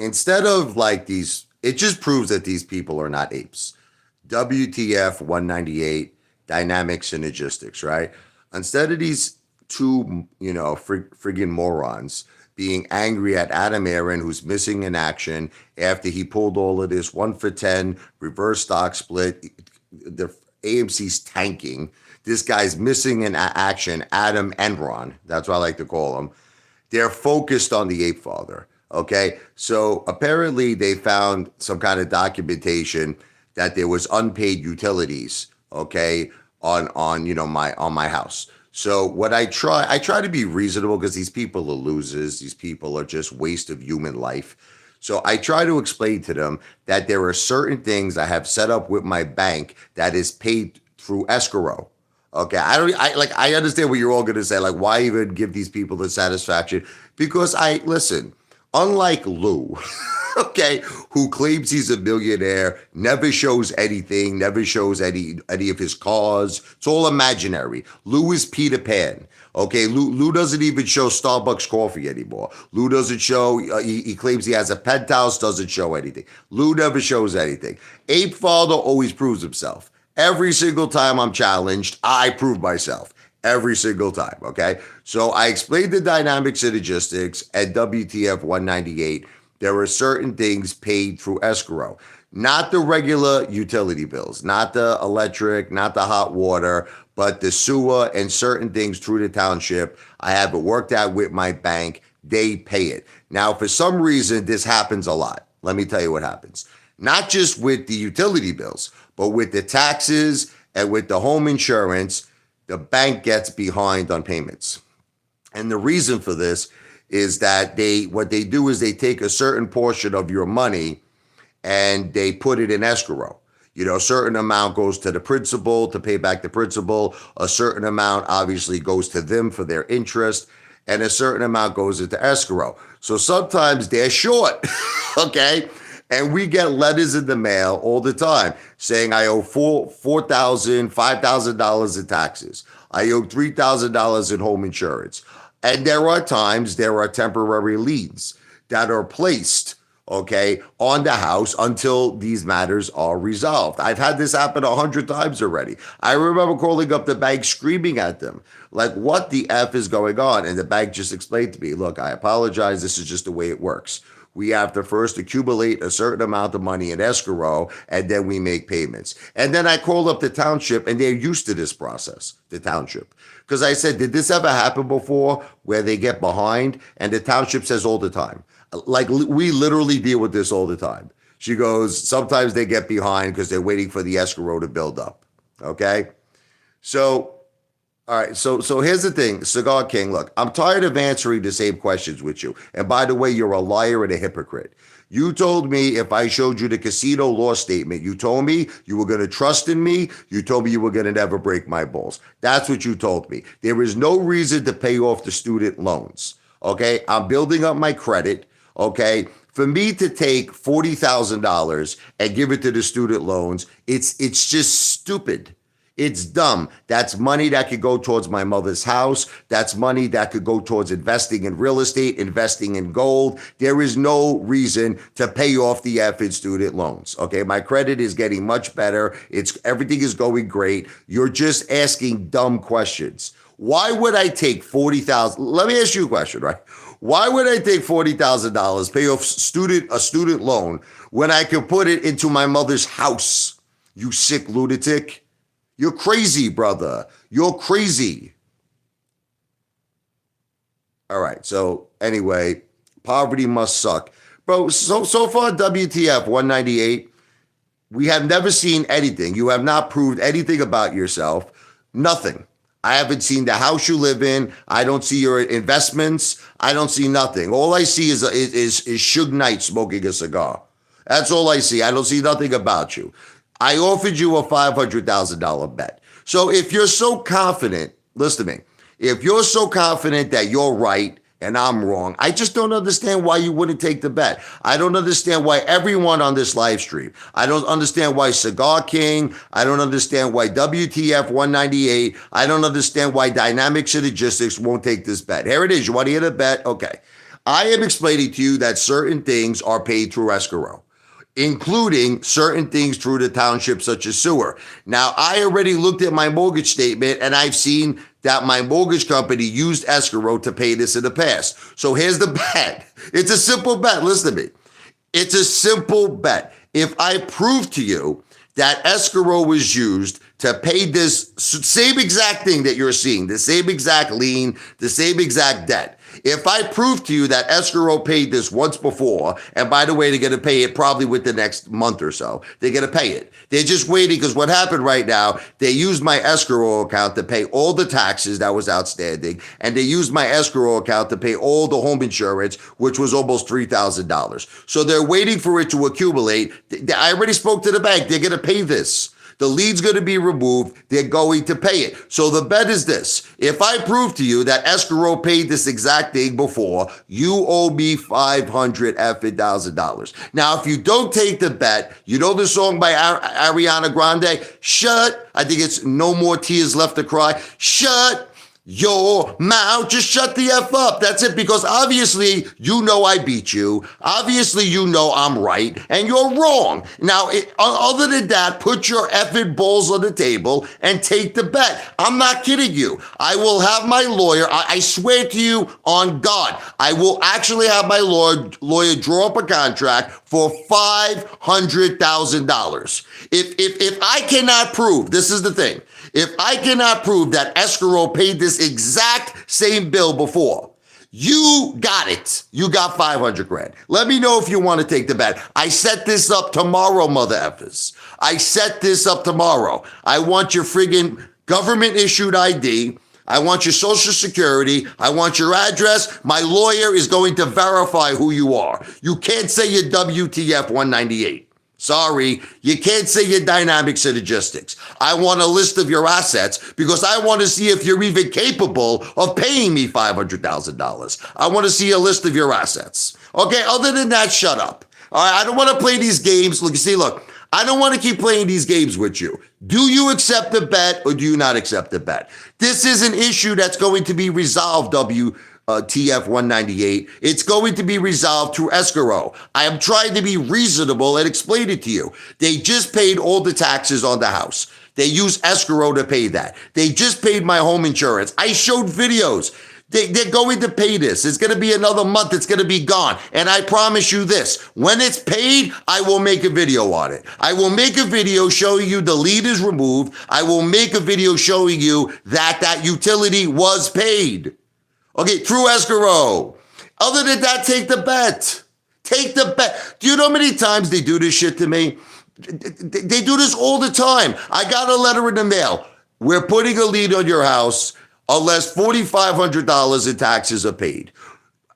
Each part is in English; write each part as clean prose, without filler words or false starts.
instead of like these, it just proves that these people are not apes. WTF198, Dynamic Synergistics, right? Instead of these two, friggin' morons being angry at Adam Aron, who's missing in action after he pulled all of this 1-for-10 reverse stock split. The AMC's tanking. This guy's missing in action, Adam Aron. That's what I like to call him. They're focused on the Apefather. Okay, so apparently they found some kind of documentation that there was unpaid utilities. Okay, on my house. So what I try to be reasonable because these people are losers. These people are just waste of human life. So I try to explain to them that there are certain things I have set up with my bank that is paid through escrow. Okay, I understand what you're all going to say. Like, why even give these people the satisfaction? Because listen, unlike Lou, okay, who claims he's a millionaire, never shows anything, never shows any of his cars. It's all imaginary. Lou is Peter Pan. Okay, Lou doesn't even show Starbucks coffee anymore. Lou doesn't show, he claims he has a penthouse, doesn't show anything. Lou never shows anything. Apefather always proves himself. Every single time I'm challenged, I prove myself. Every single time, okay? So I explained the dynamic synergistics at WTF 198. There are certain things paid through escrow, not the regular utility bills, not the electric, not the hot water, but the sewer and certain things through the township. I have it worked out with my bank. They pay it. Now, for some reason, this happens a lot. Let me tell you what happens. Not just with the utility bills, but with the taxes and with the home insurance, the bank gets behind on payments. And the reason for this is that what they do is they take a certain portion of your money and they put it in escrow. A certain amount goes to the principal to pay back the principal. A certain amount obviously goes to them for their interest, and a certain amount goes into escrow. So sometimes they're short, okay? And we get letters in the mail all the time saying I owe $4,000, $5,000 in taxes. I owe $3,000 in home insurance. And there are times there are temporary liens that are placed, okay, on the house until these matters are resolved. I've had this happen 100 times already. I remember calling up the bank screaming at them, like, what the F is going on? And the bank just explained to me, look, I apologize. This is just the way it works. We have to first accumulate a certain amount of money in escrow, and then we make payments. And then I called up the township, and they're used to this process, the township. Because I said, did this ever happen before where they get behind? And the township says all the time. Like, we literally deal with this all the time. She goes, sometimes they get behind because they're waiting for the escrow to build up. Okay? So, all right. So here's the thing, Cigar King, look, I'm tired of answering the same questions with you. And by the way, you're a liar and a hypocrite. You told me if I showed you the casino law statement, you told me you were going to trust in me. You told me you were going to never break my balls. That's what you told me. There is no reason to pay off the student loans. Okay? I'm building up my credit. Okay? For me to take $40,000 and give it to the student loans, it's just stupid. It's dumb. That's money that could go towards my mother's house. That's money that could go towards investing in real estate, investing in gold. There is no reason to pay off the effing student loans. Okay, my credit is getting much better. Everything is going great. You're just asking dumb questions. Why would I take $40,000? Let me ask you a question, right? Why would I take $40,000, pay off a student loan when I could put it into my mother's house? You sick lunatic. You're crazy, brother. You're crazy. All right. So anyway, poverty must suck. Bro, so far, WTF 198, we have never seen anything. You have not proved anything about yourself. Nothing. I haven't seen the house you live in. I don't see your investments. I don't see nothing. All I see is Suge Knight smoking a cigar. That's all I see. I don't see nothing about you. I offered you a $500,000 bet. So if you're so confident, listen to me, if you're so confident that you're right and I'm wrong, I just don't understand why you wouldn't take the bet. I don't understand why everyone on this live stream, I don't understand why Cigar King, I don't understand why WTF 198, I don't understand why Dynamic Synergistics won't take this bet. Here it is. You want to hear the bet? Okay. I am explaining to you that certain things are paid through escrow, including certain things through the township, such as sewer. Now, I already looked at my mortgage statement and I've seen that my mortgage company used escrow to pay this in the past. So here's the bet. It's a simple bet. Listen to me. It's a simple bet. If I prove to you that escrow was used to pay this same exact thing that you're seeing, the same exact lien, the same exact debt, if I prove to you that escrow paid this once before, and by the way, they're going to pay it probably within the next month or so, they're going to pay it. They're just waiting because what happened right now, they used my escrow account to pay all the taxes that was outstanding, and they used my escrow account to pay all the home insurance, which was almost $3,000. So they're waiting for it to accumulate. I already spoke to the bank. They're going to pay this. The lien's going to be removed. They're going to pay it. So the bet is this. If I prove to you that escrow paid this exact thing before, you owe me $500,000. Now, if you don't take the bet, you know the song by Ariana Grande? I think it's No More Tears Left to Cry. Shut your mouth, just shut the F up. That's it, because obviously you know I beat you. Obviously you know I'm right and you're wrong. Now, other than that, put your effing balls on the table and take the bet. I'm not kidding you. I will have my lawyer, I swear to you on God, I will actually have my lawyer draw up a contract for $500,000. If I cannot prove, this is the thing, if I cannot prove that escrow paid this exact same bill before, you got it. You got 500 grand. Let me know if you want to take the bet. I set this up tomorrow, mother effers. I set this up tomorrow. I want your friggin' government issued ID. I want your social security. I want your address. My lawyer is going to verify who you are. You can't say you're WTF198. Sorry, you can't say you're Dynamic Synergistics. I want a list of your assets because I want to see if you're even capable of paying me $500,000. I want to see a list of your assets. Okay, other than that, shut up. All right, I don't want to play these games. Look, I don't want to keep playing these games with you. Do you accept the bet or do you not accept the bet? This is an issue that's going to be resolved, WTF198. It's going to be resolved through escrow. I am trying to be reasonable and explain it to you. They just paid all the taxes on the house. They use escrow to pay that. They just paid my home insurance. I showed videos. They're going to pay this. It's going to be another month. It's going to be gone. And I promise you this, when it's paid, I will make a video on it. I will make a video showing you the lien is removed. I will make a video showing you that that utility was paid. Okay, through escrow. Other than that, take the bet. Take the bet. Do you know how many times they do this shit to me? They do this all the time. I got a letter in the mail. We're putting a lien on your house unless $4,500 in taxes are paid.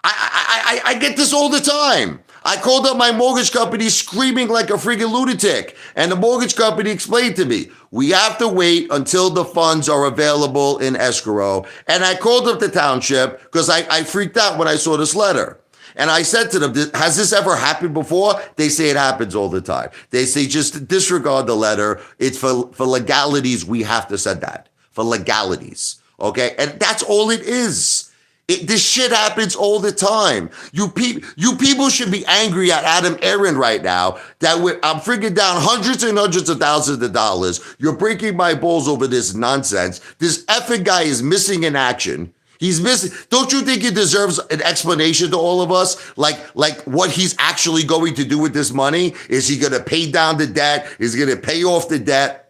I get this all the time. I called up my mortgage company screaming like a freaking lunatic. And the mortgage company explained to me, we have to wait until the funds are available in escrow. And I called up the township because I freaked out when I saw this letter. And I said to them, has this ever happened before? They say it happens all the time. They say, just disregard the letter. It's for legalities. We have to send that for legalities. Okay. And that's all it is. This shit happens all the time. You people should be angry at Adam Aron right now that I'm freaking down hundreds and hundreds of thousands of dollars. You're breaking my balls over this nonsense. This effing guy is missing in action. He's missing. Don't you think he deserves an explanation to all of us? Like what he's actually going to do with this money? Is he going to pay down the debt? Is he going to pay off the debt?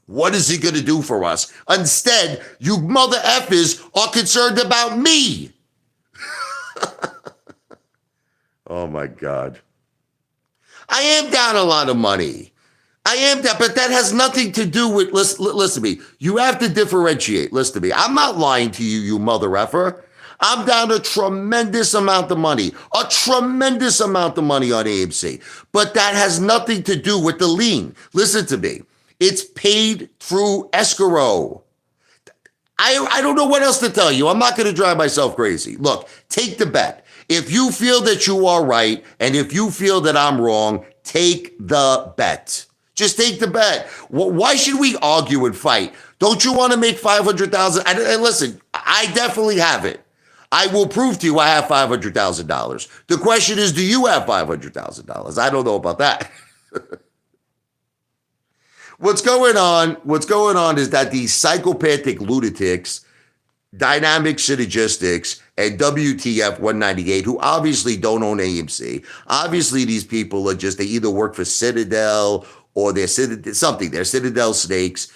What is he going to do for us? Instead, you mother effers are concerned about me. Oh my God. I am down a lot of money. I am down, but that has nothing to do with, listen to me. You have to differentiate. Listen to me. I'm not lying to you, you mother effer. I'm down a tremendous amount of money on AMC. But that has nothing to do with the lien. Listen to me. It's paid through escrow. I don't know what else to tell you. I'm not going to drive myself crazy. Look, take the bet. If you feel that you are right and if you feel that I'm wrong, take the bet. Just take the bet. Why should we argue and fight? Don't you want to make $500,000? And listen, I definitely have it. I will prove to you I have $500,000. The question is, do you have $500,000? I don't know about that. What's going on is that these psychopathic lunatics, Dynamic Synergistics, and WTF198, who obviously don't own AMC. Obviously, these people are they either work for Citadel or they're something. They're Citadel snakes.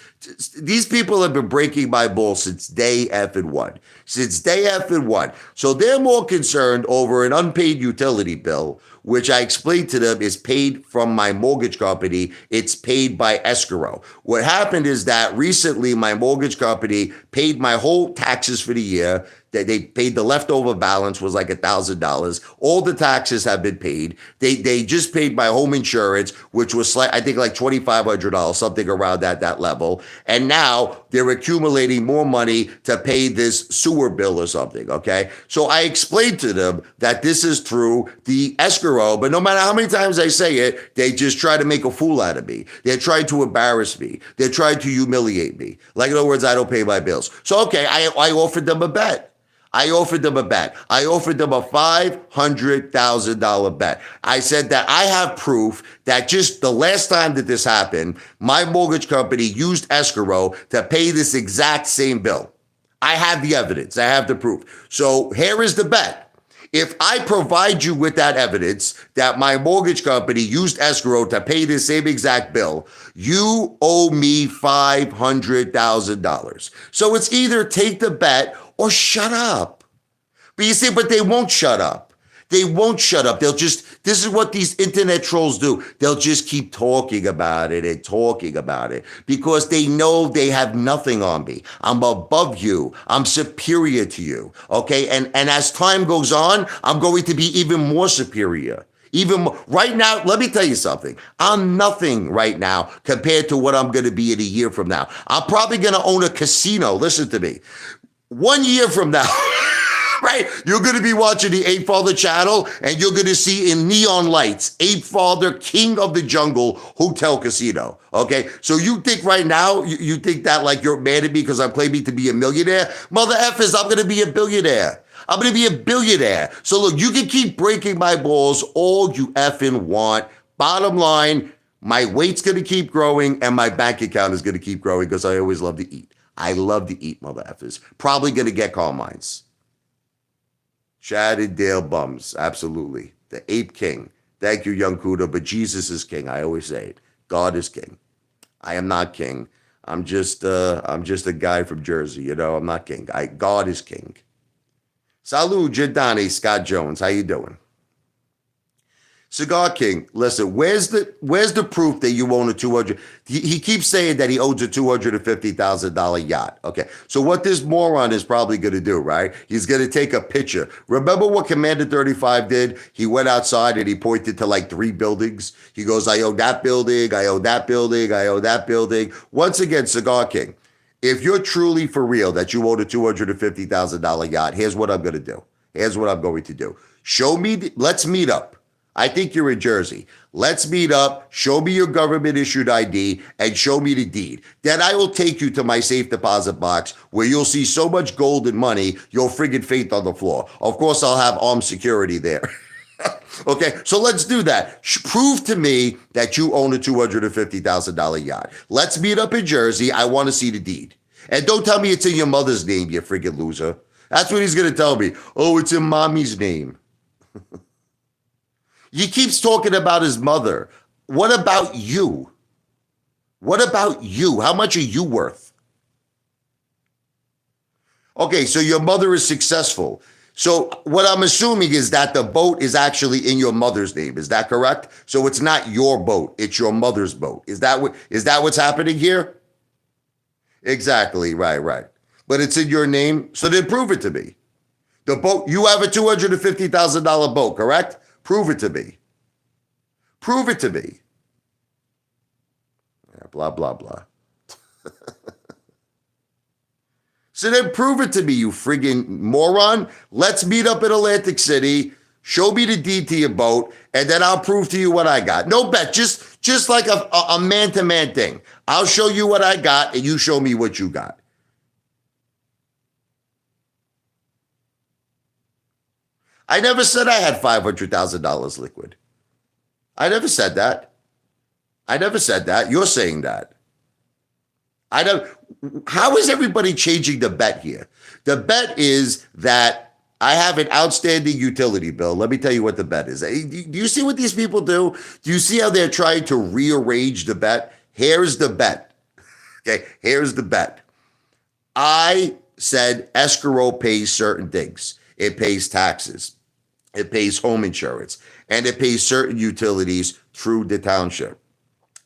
These people have been breaking my balls since day effing one. Since day effing one. So they're more concerned over an unpaid utility bill, which I explained to them is paid from my mortgage company. It's paid by escrow. What happened is that recently my mortgage company paid my whole taxes for the year. They paid the leftover balance was like $1,000. All the taxes have been paid. They just paid my home insurance, which was I think like $2,500, something around that level. And now they're accumulating more money to pay this sewer bill or something, okay? So I explained to them that this is through the escrow, but no matter how many times I say it, they just try to make a fool out of me. They're trying to embarrass me. They're trying to humiliate me. Like, in other words, I don't pay my bills. So, okay, I offered them a bet. I offered them a $500,000 bet. I said that I have proof that just the last time that this happened, my mortgage company used escrow to pay this exact same bill. I have the evidence. I have the proof. So here is the bet. If I provide you with that evidence that my mortgage company used escrow to pay the same exact bill, you owe me $500,000. So it's either take the bet or shut up. But you see, but they won't shut up. They won't shut up. This is what these internet trolls do. They'll just keep talking about it and talking about it because they know they have nothing on me. I'm above you. I'm superior to you, okay? And as time goes on, I'm going to be even more superior. Even more. Right now, let me tell you something. I'm nothing right now compared to what I'm going to be in a year from now. I'm probably going to own a casino. Listen to me. 1 year from now, right? You're going to be watching the Apefather channel and you're going to see in neon lights, Apefather, King of the Jungle, Hotel Casino. Okay. So you think right now, you think that like you're mad at me because I'm claiming to be a millionaire? Mother effers, I'm going to be a billionaire. I'm going to be a billionaire. So look, you can keep breaking my balls all you effing want. Bottom line, my weight's going to keep growing and my bank account is going to keep growing because I always love to eat. I love to eat, mother effers. Probably going to get Carmine's. Chad and Dale bums. Absolutely. The Ape King. Thank you, young Kuda, but Jesus is king. I always say it. God is king. I am not king. I'm just a guy from Jersey. You know, I'm not king. God is king. Salud, Jadani, Scott Jones. How you doing? Cigar King, listen, where's the proof that you own a $200? He keeps saying that he owns a $250,000 yacht. Okay, so what this moron is probably going to do, right? He's going to take a picture. Remember what Commander 35 did? He went outside and he pointed to like 3 buildings. He goes, I own that building, I own that building, I own that building. Once again, Cigar King, if you're truly for real that you own a $250,000 yacht, here's what I'm going to do. Here's what I'm going to do. Show me, let's meet up. I think you're in Jersey. Let's meet up, show me your government-issued ID, and show me the deed. Then I will take you to my safe deposit box where you'll see so much gold and money, you'll friggin' faint on the floor. Of course, I'll have armed security there. Okay, so let's do that. Prove to me that you own a $250,000 yacht. Let's meet up in Jersey. I want to see the deed. And don't tell me it's in your mother's name, you friggin' loser. That's what he's going to tell me. Oh, it's in mommy's name. He keeps talking about his mother. What about you? What about you? How much are you worth? Okay, so your mother is successful. So what I'm assuming is that the boat is actually in your mother's name. Is that correct? So it's not your boat, it's your mother's boat. Is that what's happening here? Exactly, right. But it's in your name, so then prove it to me. The boat, you have a $250,000 boat, correct? Prove it to me. Prove it to me. Yeah, blah, blah, blah. So then prove it to me, you friggin' moron. Let's meet up in Atlantic City. Show me the deed to your boat, and then I'll prove to you what I got. No bet, just like a man-to-man thing. I'll show you what I got, and you show me what you got. I never said I had $500,000 liquid. I never said that. I never said that. You're saying that. I don't. How is everybody changing the bet here? The bet is that I have an outstanding utility bill. Let me tell you what the bet is. Do you see what these people do? Do you see how they're trying to rearrange the bet? Here's the bet. Okay, here's the bet. I said escrow pays certain things. It pays taxes. It pays home insurance. And it pays certain utilities through the township.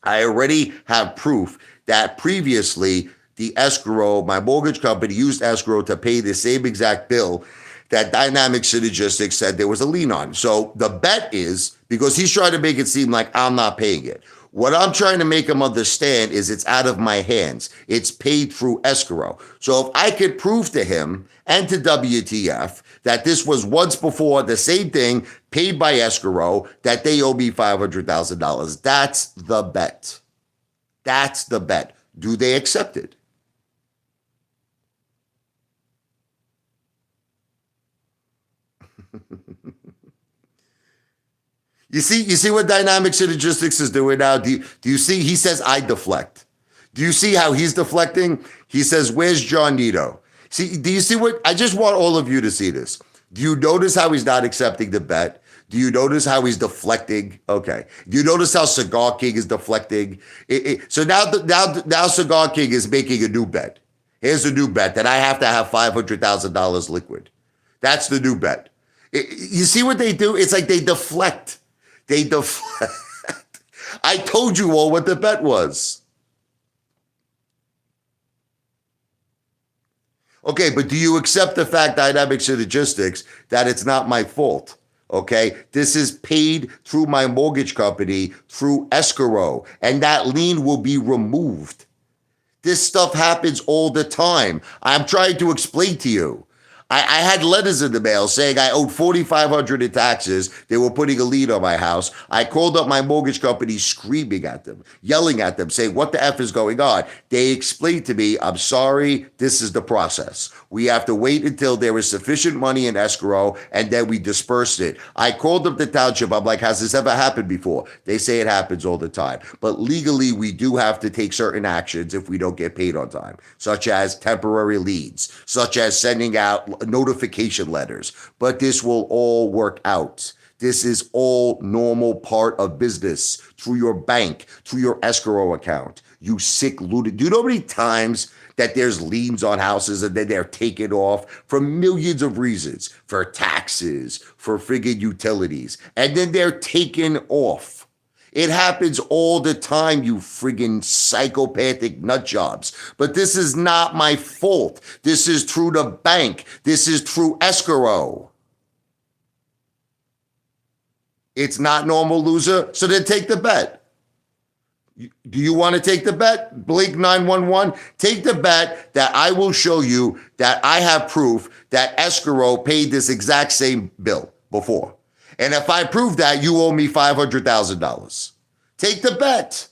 I already have proof that previously the escrow, my mortgage company used escrow to pay the same exact bill that Dynamic Synergistic said there was a lien on. So the bet is, because he's trying to make it seem like I'm not paying it. What I'm trying to make him understand is it's out of my hands. It's paid through escrow. So if I could prove to him and to WTF that this was once before the same thing paid by escrow, that they owe me $500,000, that's the bet. That's the bet. Do they accept it? You see what Dynamic Synergistics is doing now? Do you see? He says, I deflect. Do you see how he's deflecting? He says, where's John Nito? See, do you see what? I just want all of you to see this. Do you notice how he's not accepting the bet? Do you notice how he's deflecting? Okay. Do you notice how Cigar King is deflecting? So now Cigar King is making a new bet. Here's a new bet that I have to have $500,000 liquid. That's the new bet. You see what they do? It's like they deflect. They deflect. I told you all what the bet was. Okay, but do you accept the fact, Dynamic Synergistics, that it's not my fault? Okay, this is paid through my mortgage company through escrow, and that lien will be removed. This stuff happens all the time. I'm trying to explain to you. I had letters in the mail saying I owed $4,500 in taxes. They were putting a lien on my house. I called up my mortgage company screaming at them, yelling at them, saying, what the F is going on? They explained to me, I'm sorry, this is the process. We have to wait until there is sufficient money in escrow, and then we disperse it. I called up the township. I'm like, has this ever happened before? They say it happens all the time. But legally, we do have to take certain actions if we don't get paid on time, such as temporary liens, such as sending out notification letters, but this will all work out. This is all normal part of business through your bank, through your escrow account. You sick lunatic. Do you know how many times that there's liens on houses and then they're taken off for millions of reasons, for taxes, for friggin' utilities, and then they're taken off? It happens all the time, you friggin' psychopathic nut jobs. But this is not my fault. This is through the bank. This is through escrow. It's not normal, loser. So then take the bet. Do you want to take the bet? Blink 911. Take the bet that I will show you that I have proof that escrow paid this exact same bill before. And if I prove that, you owe me $500,000. Take the bet.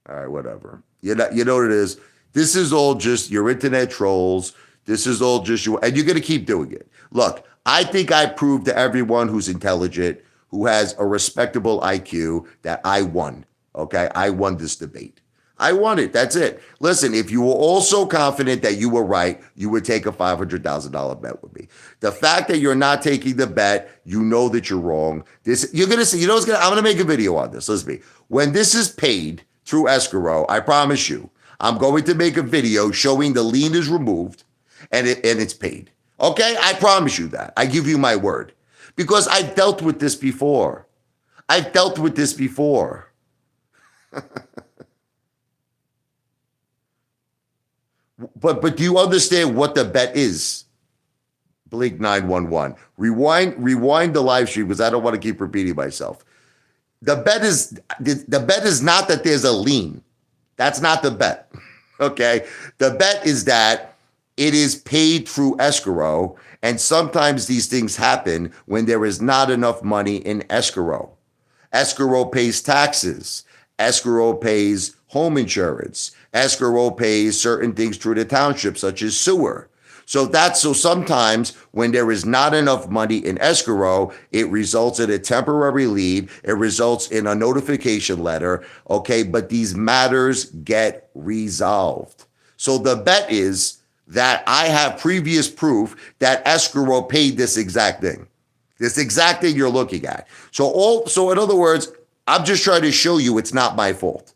All right, whatever. You know what it is? This is all just your internet trolls. This is all just you. And you're going to keep doing it. Look, I think I proved to everyone who's intelligent, who has a respectable IQ, that I won. Okay? I won this debate. I won it. That's it. Listen, if you were also confident that you were right, you would take a $500,000 bet with me. The fact that you're not taking the bet, you know that you're wrong. You're gonna see. You know what's gonna? I'm gonna make a video on this. Listen to me. When this is paid through escrow, I promise you, I'm going to make a video showing the lien is removed and it's paid. Okay, I promise you that. I give you my word, because I've dealt with this before. I've dealt with this before. But do you understand what the bet is? Blink 911. Rewind the live stream, because I don't want to keep repeating myself. The bet is not that there's a lien. That's not the bet. Okay? The bet is that it is paid through escrow, and sometimes these things happen when there is not enough money in escrow. Escrow pays taxes. Escrow pays home insurance. Escrow pays certain things through the township, such as sewer. So sometimes when there is not enough money in escrow, it results in a temporary lien. It results in a notification letter. Okay, but these matters get resolved. So the bet is that I have previous proof that escrow paid this exact thing. This exact thing you're looking at. So in other words, I'm just trying to show you it's not my fault.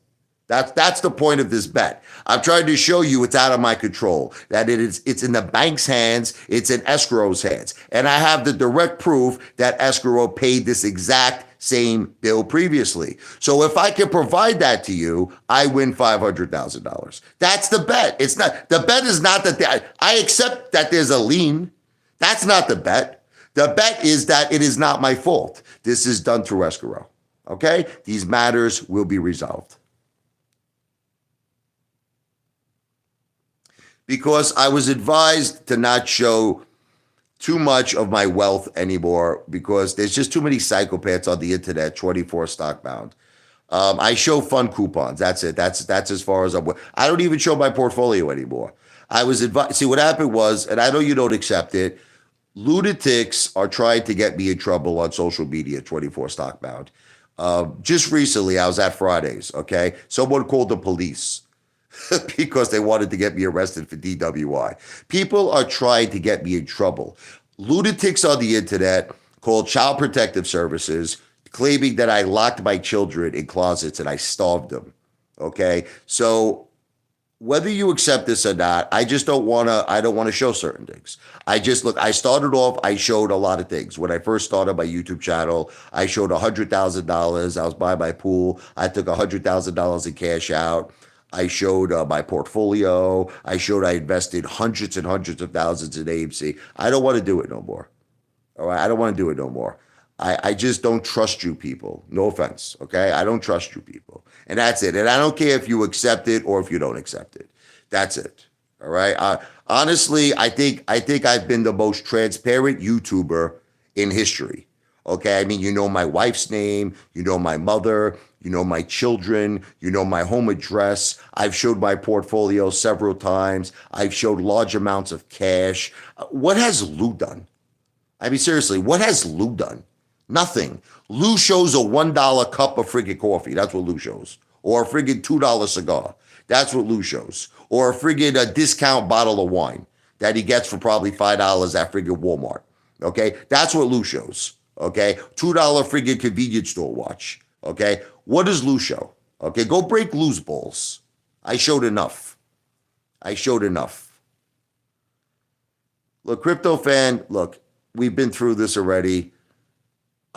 That's the point of this bet. I'm trying to show you it's out of my control, that it's in the bank's hands, it's in escrow's hands. And I have the direct proof that escrow paid this exact same bill previously. So if I can provide that to you, I win $500,000. That's the bet. The bet is not that I accept that there's a lien. That's not the bet. The bet is that it is not my fault. This is done through escrow. Okay? These matters will be resolved. Because I was advised to not show too much of my wealth anymore because there's just too many psychopaths on the internet, 24 stockbound. I show fun coupons. That's it. That's as far as I don't even show my portfolio anymore. I was advised. See, what happened was, and I know you don't accept it, lunatics are trying to get me in trouble on social media, 24 stockbound. Just recently, I was at Fridays, okay? Someone called the police because they wanted to get me arrested for DWI. People are trying to get me in trouble. Lunatics on the internet called Child Protective Services, claiming that I locked my children in closets and I starved them. Okay, so whether you accept this or not, I just don't want to. I don't want to show certain things. I started off. I showed a lot of things when I first started my YouTube channel. I showed $100,000. I was by my pool. I took $100,000 in cash out. I showed my portfolio. I showed I invested hundreds and hundreds of thousands in AMC. I don't want to do it no more. All right, I don't want to do it no more. I just don't trust you people. No offense, okay? I don't trust you people. And that's it. And I don't care if you accept it or if you don't accept it. That's it. All right? Honestly, I think I've been the most transparent YouTuber in history. Okay? I mean, you know my wife's name, you know my mother, you know my children, you know my home address. I've showed my portfolio several times. I've showed large amounts of cash. What has Lou done? I mean, seriously, what has Lou done? Nothing. Lou shows a $1 cup of friggin' coffee. That's what Lou shows. Or a friggin' $2 cigar. That's what Lou shows. Or a friggin' a discount bottle of wine that he gets for probably $5 at friggin' Walmart. Okay? That's what Lou shows. Okay? $2 friggin' convenience store watch. Okay? What does Lou show? Okay? Go break Lou's balls. I showed enough. I showed enough. Look, crypto fan, look, we've been through this already.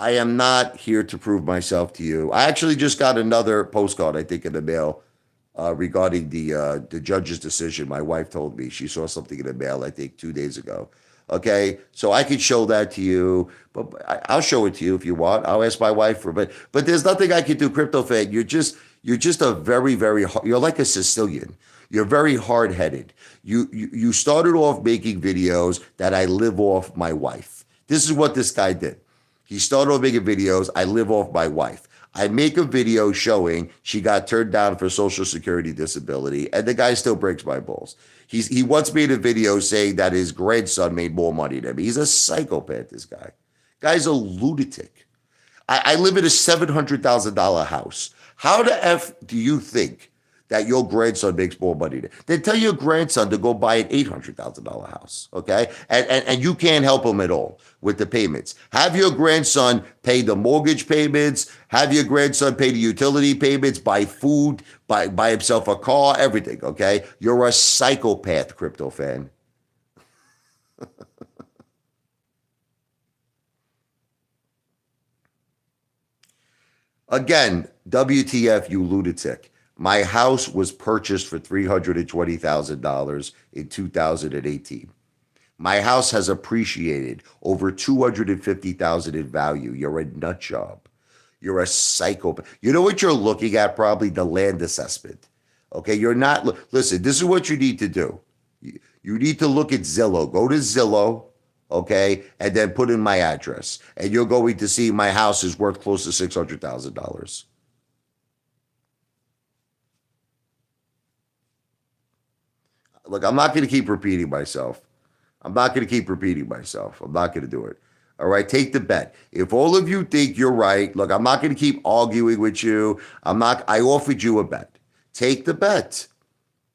I am not here to prove myself to you. I actually just got another postcard, I think, in the mail regarding the judge's decision. My wife told me she saw something in the mail, I think, 2 days ago. Okay, so I could show that to you, but I'll show it to you if you want. I'll ask my wife for it. But there's nothing I can do, crypto fan. You're just a very, very, you're like a Sicilian. You're very hard-headed. You started off making videos that I live off my wife. This is what this guy did. He started off making videos, I live off my wife. I make a video showing she got turned down for Social Security disability, and the guy still breaks my balls. He once made a video saying that his grandson made more money than me. He's a psychopath, this guy. Guy's a lunatic. I live in a $700,000 house. How the F do you think that your grandson makes more money than? Then tell your grandson to go buy an $800,000 house, okay? And you can't help him at all with the payments. Have your grandson pay the mortgage payments. Have your grandson pay the utility payments, buy food, buy himself a car, everything, okay? You're a psychopath, crypto fan. Again, WTF, you lunatic. My house was purchased for $320,000 in 2018. My house has appreciated over $250,000 in value. You're a nut job. You're a psychopath. You know what you're looking at? Probably the land assessment. Okay, you're not. Listen, this is what you need to do. You need to look at Zillow. Go to Zillow, okay, and then put in my address, and you're going to see my house is worth close to $600,000. Look, I'm not going to keep repeating myself. I'm not going to keep repeating myself. I'm not going to do it. All right, take the bet. If all of you think you're right, look, I'm not going to keep arguing with you. I offered you a bet. Take the bet.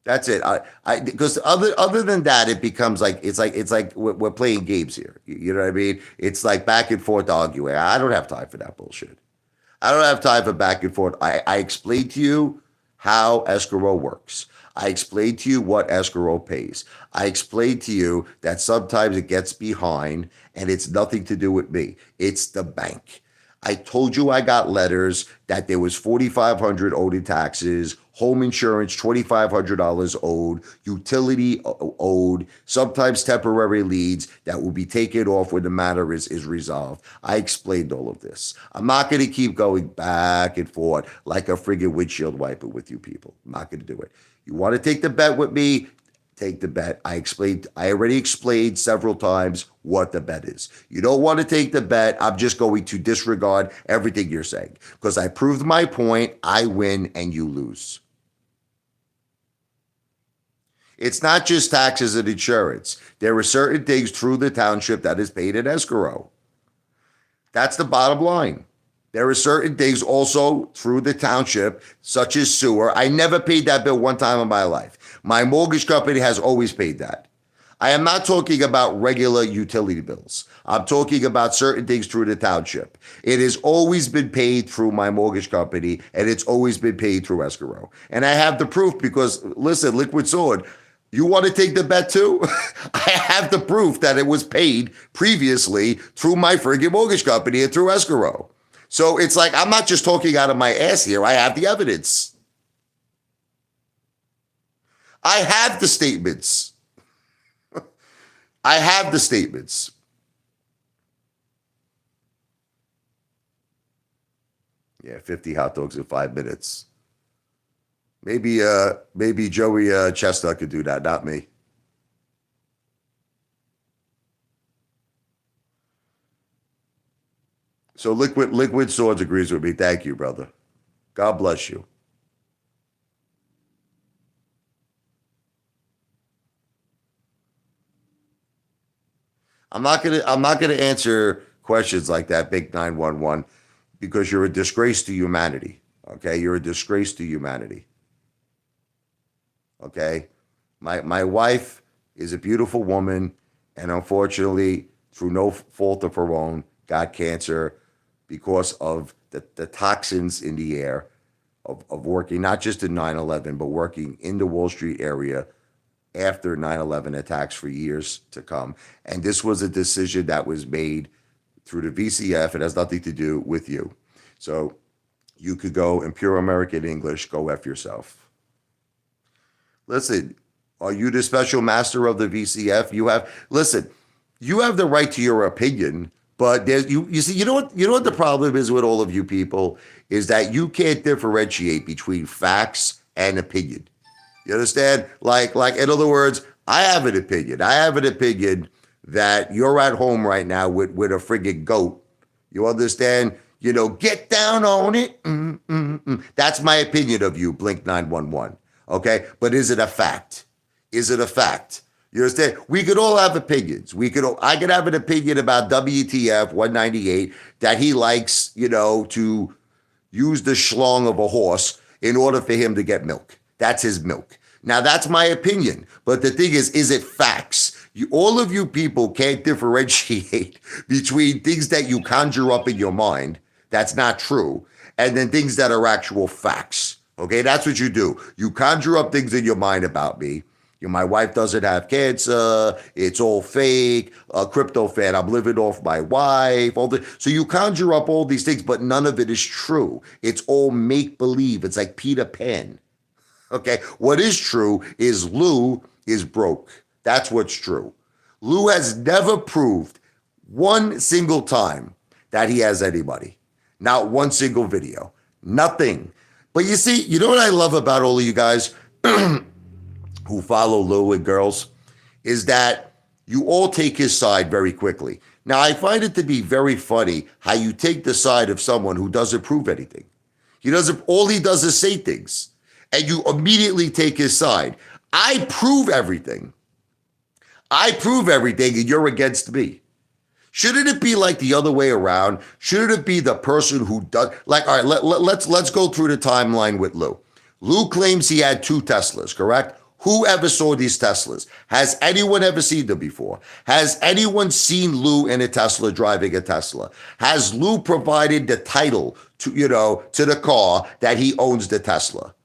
That's it. Because other than that, it becomes like it's like we're playing games here. You know what I mean? It's like back and forth arguing. I don't have time for that bullshit. I don't have time for back and forth. I explained to you how escrow works. I explained to you what escrow pays. I explained to you that sometimes it gets behind and it's nothing to do with me. It's the bank. I told you I got letters that there was $4,500 owed in taxes, home insurance, $2,500 owed, utility owed, sometimes temporary liens that will be taken off when the matter is resolved. I explained all of this. I'm not going to keep going back and forth like a friggin' windshield wiper with you people. I'm not going to do it. You want to take the bet with me? Take the bet. I already explained several times what the bet is. You don't want to take the bet. I'm just going to disregard everything you're saying because I proved my point. I win and you lose. It's not just taxes and insurance. There are certain things through the township that is paid in escrow. That's the bottom line. There are certain things also through the township, such as sewer. I never paid that bill one time in my life. My mortgage company has always paid that. I am not talking about regular utility bills. I'm talking about certain things through the township. It has always been paid through my mortgage company, and it's always been paid through escrow. And I have the proof because, listen, Liquid Sword, you want to take the bet too? I have the proof that it was paid previously through my friggin' mortgage company and through escrow. So it's like, I'm not just talking out of my ass here. I have the evidence. I have the statements. I have the statements. Yeah, 50 hot dogs in 5 minutes. Maybe Joey Chestnut could do that, not me. So Liquid Swords agrees with me. Thank you, brother. God bless you. I'm not gonna answer questions like that, Big 911, because you're a disgrace to humanity. Okay, you're a disgrace to humanity. Okay, my wife is a beautiful woman, and unfortunately, through no fault of her own, got cancer because of the toxins in the air of working not just in 9/11, but working in the Wall Street area after 9/11 attacks for years to come. And this was a decision that was made through the VCF. It has nothing to do with you. So you could go in pure American English, go F yourself. Listen, are you the special master of the VCF? You have the right to your opinion, but you see, you know what the problem is with all of you people is that you can't differentiate between facts and opinion. You understand? Like in other words, I have an opinion. I have an opinion that you're at home right now with a friggin' goat. You understand? Get down on it. That's my opinion of you, Blink 911. Okay? But is it a fact? Is it a fact? You understand? We could all have opinions. I could have an opinion about WTF198 that he likes, to use the schlong of a horse in order for him to get milk. That's his milk. Now, that's my opinion. But the thing is it facts? All of you people can't differentiate between things that you conjure up in your mind that's not true and then things that are actual facts. Okay, that's what you do. You conjure up things in your mind about me. My wife doesn't have cancer. It's all fake. A crypto fan. I'm living off my wife. So you conjure up all these things, but none of it is true. It's all make-believe. It's like Peter Pan. Okay, what is true is Lou is broke. That's what's true. Lou has never proved one single time that he has anybody. Not one single video. Nothing. But you see, you know what I love about all of you guys who follow Lou and girls is that you all take his side very quickly. Now, I find it to be very funny how you take the side of someone who doesn't prove anything. All he does is say things, and you immediately take his side. I prove everything. I prove everything and you're against me. Shouldn't it be like the other way around? Shouldn't it be the person who does, like, all right, let's go through the timeline with Lou. Lou claims he had 2 Teslas, correct? Who ever saw these Teslas? Has anyone ever seen them before? Has anyone seen Lou in a Tesla driving a Tesla? Has Lou provided the title to, to the car that he owns the Tesla?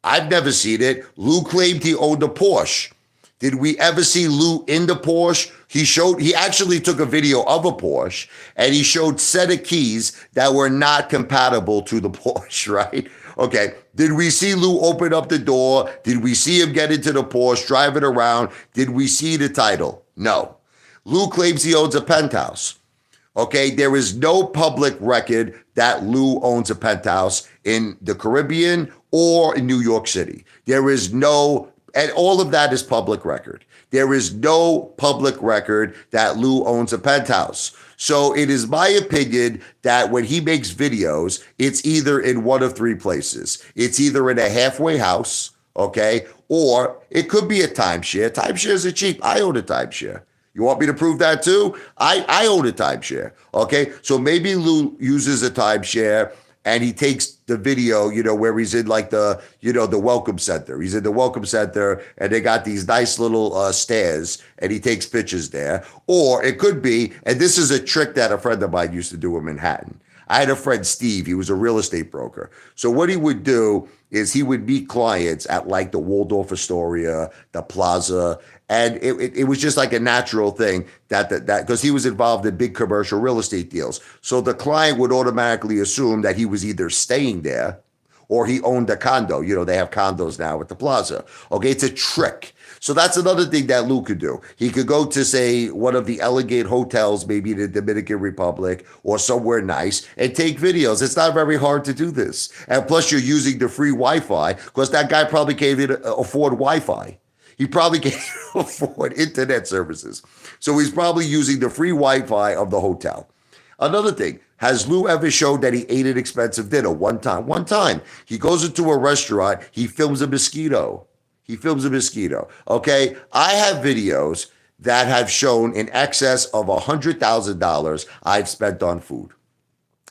I've never seen it. Lou claimed he owned a Porsche. Did we ever see Lou in the Porsche? He actually took a video of a Porsche and he showed set of keys that were not compatible to the Porsche, right? Okay. Did we see Lou open up the door? Did we see him get into the Porsche, drive it around? Did we see the title? No. Lou claims he owns a penthouse. Okay. There is no public record that Lou owns a penthouse in the Caribbean or in New York City. There is no, and all of that is public record. There is no public record that Lou owns a penthouse. So it is my opinion that when he makes videos, it's either in one of 3 places. It's either in a halfway house, okay, or it could be a timeshare. Timeshares are cheap. I own a timeshare. You want me to prove that too? I own a timeshare, okay? So maybe Lou uses a timeshare and he takes the video, where he's in like the welcome center. He's in the welcome center and they got these nice little stairs and he takes pictures there. Or it could be, and this is a trick that a friend of mine used to do in Manhattan. I had a friend, Steve. He was a real estate broker. So what he would do is he would meet clients at like the Waldorf Astoria, the Plaza, and it was just like a natural thing that because he was involved in big commercial real estate deals. So the client would automatically assume that he was either staying there or he owned a condo. They have condos now at the Plaza. Okay, it's a trick. So that's another thing that Lou could do. He could go to, say, one of the elegant hotels, maybe in the Dominican Republic or somewhere nice, and take videos. It's not very hard to do this. And plus, you're using the free Wi-Fi because that guy probably can't even afford Wi-Fi. He probably can't afford internet services. So he's probably using the free Wi-Fi of the hotel. Another thing, has Lou ever showed that he ate an expensive dinner? One time. He goes into a restaurant, he films a mosquito. Okay? I have videos that have shown in excess of $100,000 I've spent on food.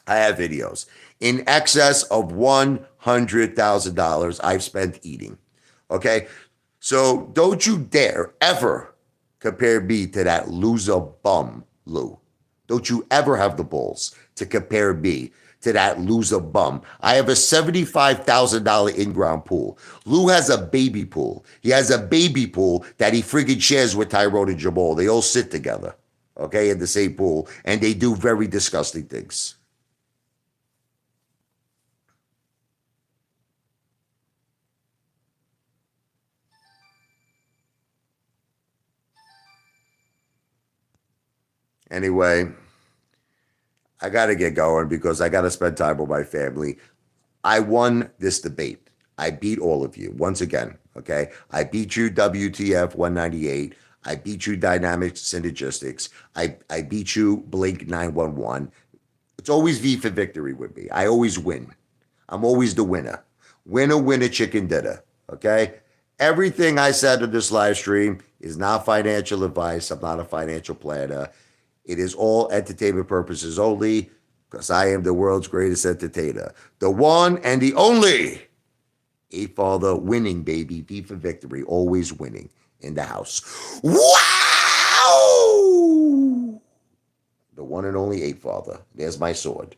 I have videos. In excess of $100,000 I've spent eating. Okay? So don't you dare ever compare me to that loser bum, Lou. Don't you ever have the balls to compare me to that loser bum. I have a $75,000 in-ground pool. Lou has a baby pool. He has a baby pool that he friggin' shares with Tyrone and Jamal. They all sit together, okay, in the same pool, and they do very disgusting things. Anyway, I got to get going because I got to spend time with my family. I won this debate. I beat all of you once again, okay? I beat you WTF198. I beat you Dynamic Synergistics. I beat you Blink 911. It's always V for victory with me. I always win. I'm always the winner. Winner, winner, chicken dinner, okay? Everything I said in this live stream is not financial advice. I'm not a financial planner. It is all entertainment purposes only because I am the world's greatest entertainer. The one and the only Apefather winning, baby. V for victory. Always winning in the house. Wow! The one and only Apefather. There's my sword.